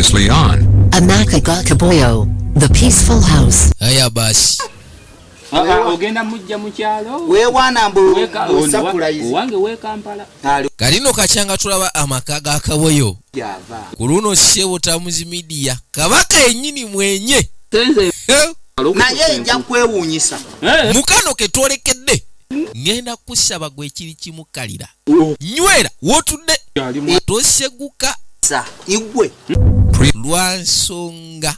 Previously on Amaka KABOYO, the peaceful house. Aya basi. Ogenda mujja mu kyalo. Weewana mbu sakulayizi. Wange we Kampala. Kalino kachanga tulaba amaka ga KABOYO. Yava. Kuruno sebo TAMZ media. Kabaka yennyini mwenye. Senze. Naye nja kwewuunyisa. Mukano ke twolekedde. Ngenda kusaba gwe kiri kimukalira. Nywera wotudde. Toseguka. Sa igwe. Lwansonga.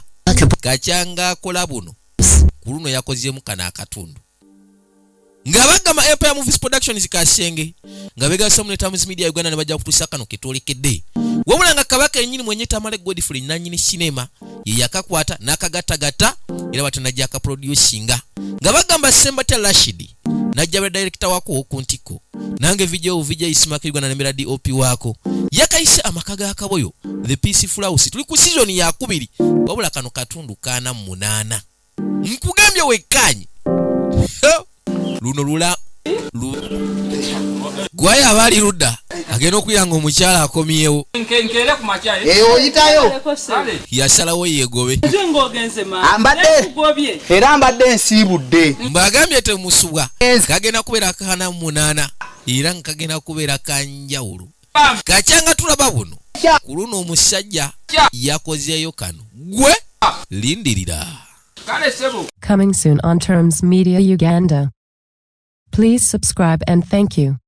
Kachanga akola buno. Kuruno yakozyemu kana akatundu. Ngabagama Empire Movies Productions kasenge. Ngabega somne TAMZ media Uganda ne bajja kutusa kano ketolekedde. Wabula nga kabaka yennyini mwenye Tamale Godfrey nanyini cinema ye yakakwata nakagattagatta era batanajja aka producinga. Ngabagamba Sembata Rashidi najja director wako okuntiko. Nange video isimakirwa na nemera DOP wako. Yakaise amaka ga KABOYO the peaceful house. Tuli ku season ya 2. Wabula kano katundu kana 8. Nkugambye wekkanyi. Luno lula gwaya abali ludda agenda okuyanga omukyala akomyewo Nkenkere ku machaye. Oyitayo. yasalawo yegobe Ambadde. Era ambadde nsiibudde. mbagambye temusubwa kagenda kubeera kana 8 era nkagenda kubeera kanjawulo kachanga tulaba buno ku luno omusajja yakozeeyo kano gwe lindirira. Coming soon on TAMZ Media Uganda. Please subscribe and thank you.